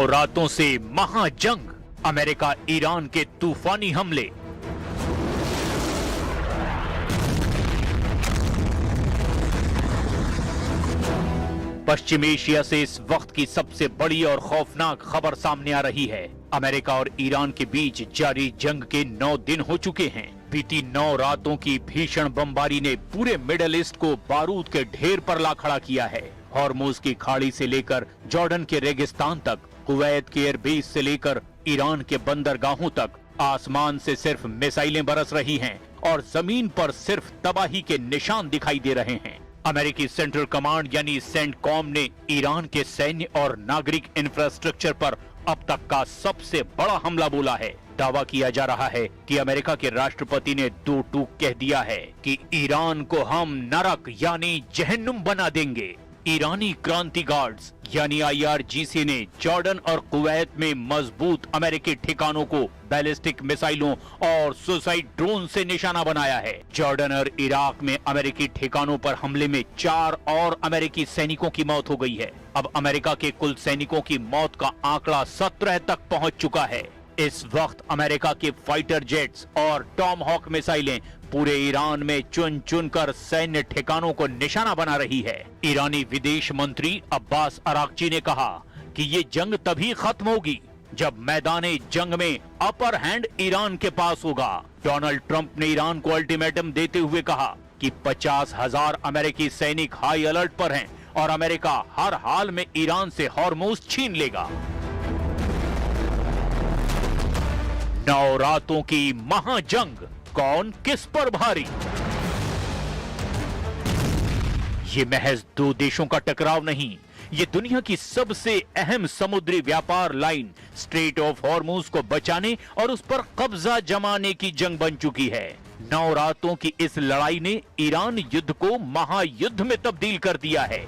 9 रातों से महाजंग, America Iran के तूफानी हमले। पश्चिम एशिया से इस वक्त की सबसे बड़ी और खौफनाक खबर सामने आ रही है। अमेरिका और ईरान के बीच जारी जंग के 9 दिन हो चुके हैं। बीती 9 रातों की भीषण बमबारी ने पूरे मिडिल ईस्ट को बारूद के ढेर पर ला खड़ा किया है। हॉर्मुज की खाड़ी से लेकर जॉर्डन के रेगिस्तान तक, कुवैत के एयरबेस से लेकर ईरान के बंदरगाहों तक आसमान से सिर्फ मिसाइलें बरस रही हैं और जमीन पर सिर्फ तबाही के निशान दिखाई दे रहे हैं। अमेरिकी सेंट्रल कमांड यानी सेंटकॉम ने ईरान के सैन्य और नागरिक इंफ्रास्ट्रक्चर पर अब तक का सबसे बड़ा हमला बोला है। दावा किया जा रहा है कि अमेरिका के राष्ट्रपति ने 2 टूक कह दिया है कि ईरान को हम नरक यानी जहन्नुम बना देंगे। ईरानी क्रांति गार्ड्स यानी IRGC ने जॉर्डन और कुवैत में मजबूत अमेरिकी ठिकानों को बैलिस्टिक मिसाइलों और सुसाइड ड्रोन से निशाना बनाया है। जॉर्डन और इराक में अमेरिकी ठिकानों पर हमले में 4 और अमेरिकी सैनिकों की मौत हो गई है। अब अमेरिका के कुल सैनिकों की मौत का आंकड़ा 17 तक पहुंच चुका है। इस वक्त अमेरिका के फाइटर जेट्स और टॉम हॉक मिसाइलें पूरे ईरान में चुन चुन कर सैन्य ठिकानों को निशाना बना रही है। ईरानी विदेश मंत्री अब्बास अराक्ची ने कहा कि ये जंग तभी खत्म होगी जब मैदाने जंग में अपर हैंड ईरान के पास होगा। डोनाल्ड ट्रंप ने ईरान को अल्टीमेटम देते हुए कहा कि 50,000 अमेरिकी सैनिक हाई अलर्ट पर हैं और अमेरिका हर हाल में ईरान से हॉर्मुज छीन लेगा। 9 रातों की महाजंग, कौन किस पर भारी? ये महज 2 देशों का टकराव नहीं, ये दुनिया की सबसे अहम समुद्री व्यापार लाइन स्ट्रेट ऑफ हॉर्मुज को बचाने और उस पर कब्जा जमाने की जंग बन चुकी है। 9 रातों की इस लड़ाई ने ईरान युद्ध को महायुद्ध में तब्दील कर दिया है।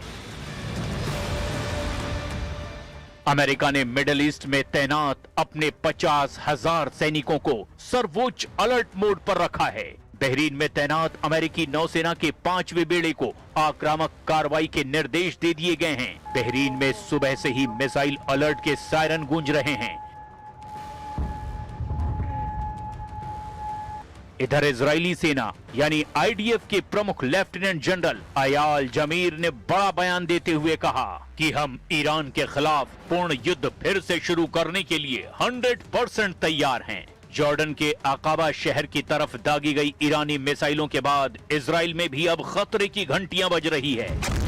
अमेरिका ने मिडिल ईस्ट में तैनात अपने 50,000 सैनिकों को सर्वोच्च अलर्ट मोड पर रखा है। बहरीन में तैनात अमेरिकी नौसेना के 5वें बेड़े को आक्रामक कार्रवाई के निर्देश दे दिए गए हैं। बहरीन में सुबह से ही मिसाइल अलर्ट के सायरन गूंज रहे हैं। इधर इजरायली सेना यानी IDF के प्रमुख लेफ्टिनेंट जनरल अयाल जमीर ने बड़ा बयान देते हुए कहा कि हम ईरान के खिलाफ पूर्ण युद्ध फिर से शुरू करने के लिए 100% तैयार हैं। जॉर्डन के अकाबा शहर की तरफ दागी गई ईरानी मिसाइलों के बाद इजराइल में भी अब खतरे की घंटियां बज रही है।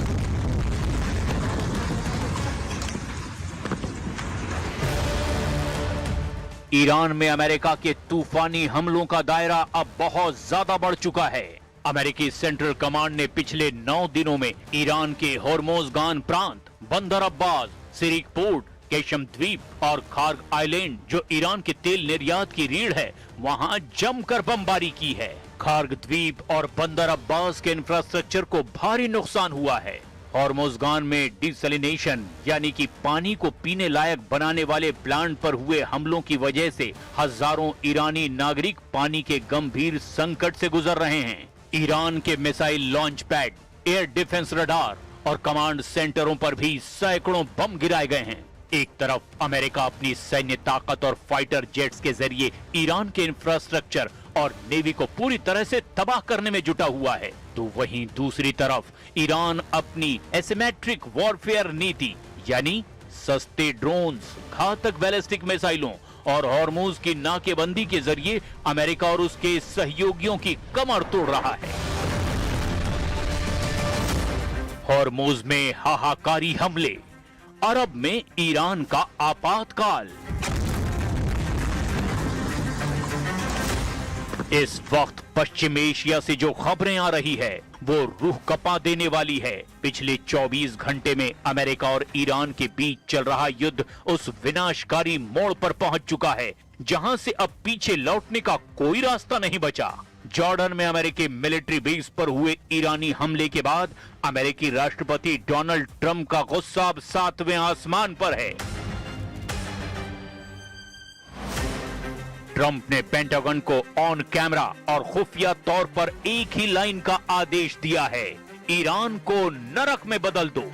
ईरान में अमेरिका के तूफानी हमलों का दायरा अब बहुत ज्यादा बढ़ चुका है। अमेरिकी सेंट्रल कमांड ने पिछले 9 दिनों में ईरान के होर्मुजगान प्रांत, बंदर अब्बास, सिरिक पोर्ट, केशम द्वीप और खार्ग आइलैंड जो ईरान के तेल निर्यात की रीढ़ है, वहां जमकर बमबारी की है। खार्ग द्वीप और बंदर अब्बास के इंफ्रास्ट्रक्चर को भारी नुकसान हुआ है। हॉर्मुजगान में डिसैलिनेशन यानी कि पानी को पीने लायक बनाने वाले प्लांट पर हुए हमलों की वजह से हजारों ईरानी नागरिक पानी के गंभीर संकट से गुजर रहे हैं। ईरान के missile launch pad, air defence radar और कमांड सेंटरों पर भी सैकड़ों बम गिराए गए हैं। एक तरफ अमेरिका अपनी सैन्य ताकत और फाइटर जेट्स के जरिए ईरान के इंफ्रास्ट्रक्चर और नेवी को पूरी तरह से तबाह करने में जुटा हुआ है, तो वहीं दूसरी तरफ ईरान अपनी एसिमेट्रिक वॉरफेयर नीति यानी सस्ते ड्रोन्स, घातक बैलिस्टिक मिसाइलों और हॉर्मुज की नाकेबंदी के जरिए अमेरिका और उसके सहयोगियों की कमर तोड़ रहा है। हॉर्मुज में हाहाकारी हमले, अरब में ईरान का आपातकाल। इस वक्त पश्चिम एशिया से जो खबरें आ रही है वो रूह कपा देने वाली है। पिछले 24 घंटे में अमेरिका और ईरान के बीच चल रहा युद्ध उस विनाशकारी मोड़ पर पहुंच चुका है जहां से अब पीछे लौटने का कोई रास्ता नहीं बचा। जॉर्डन में अमेरिकी मिलिट्री बेस पर हुए ईरानी हमले के बाद अमेरिकी राष्ट्रपति डोनाल्ड ट्रंप का गुस्सा अब 7वें आसमान पर है। ट्रंप ने पेंटागन को ऑन कैमरा और खुफिया तौर पर एक ही लाइन का आदेश दिया है, ईरान को नरक में बदल दो।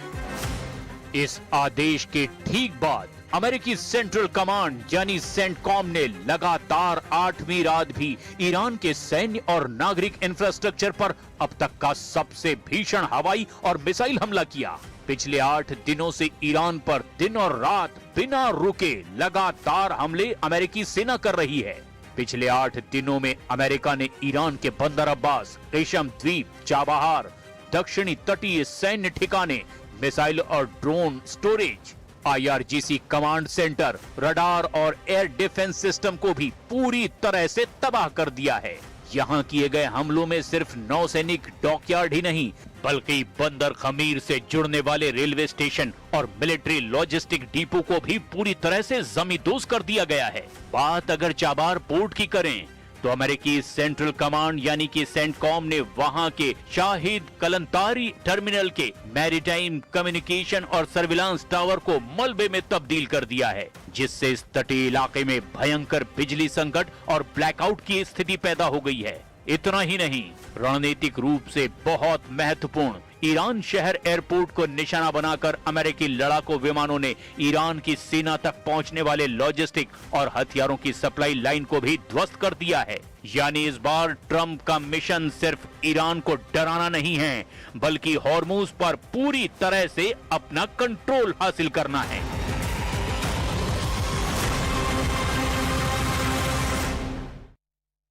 इस आदेश के ठीक बाद अमेरिकी सेंट्रल कमांड यानी सेंटकॉम ने लगातार 8वीं रात भी ईरान के सैन्य और नागरिक इंफ्रास्ट्रक्चर पर अब तक का सबसे भीषण हवाई और मिसाइल हमला किया। पिछले 8 दिनों से ईरान पर दिन और रात बिना रुके लगातार हमले अमेरिकी सेना कर रही है। पिछले 8 दिनों में अमेरिका ने ईरान के बंदर अब्बास, रेशम द्वीप, चाबहार, दक्षिणी तटीय सैन्य ठिकाने, मिसाइल और drone storage, IRGC command centre, radar और एयर डिफेंस सिस्टम को भी पूरी तरह से तबाह कर दिया है। यहाँ किए गए हमलों में सिर्फ नौसैनिक डॉकयार्ड ही नहीं, बल्कि बंदर खमीर से जुड़ने वाले रेलवे स्टेशन और मिलिट्री लॉजिस्टिक डिपो को भी पूरी तरह से जमींदोज कर दिया गया है। बात अगर चाबार पोर्ट की करें तो अमेरिकी सेंट्रल कमांड यानी कि सेंटकॉम ने वहां के शाहिद कलंतारी टर्मिनल के मैरीटाइम कम्युनिकेशन और सर्विलांस टावर को मलबे में तब्दील कर दिया है, जिससे इस तटीय इलाके में भयंकर बिजली संकट और ब्लैकआउट की स्थिति पैदा हो गई है। इतना ही नहीं, रणनीतिक रूप से बहुत महत्वपूर्ण ईरान शहर एयरपोर्ट को निशाना बनाकर अमेरिकी लड़ाकू विमानों ने ईरान की सीमा तक पहुंचने वाले लॉजिस्टिक और हथियारों की सप्लाई लाइन को भी ध्वस्त कर दिया है। यानी इस बार ट्रंप का मिशन सिर्फ ईरान को डराना नहीं है, बल्कि हॉर्मुज पर पूरी तरह से अपना कंट्रोल हासिल करना है।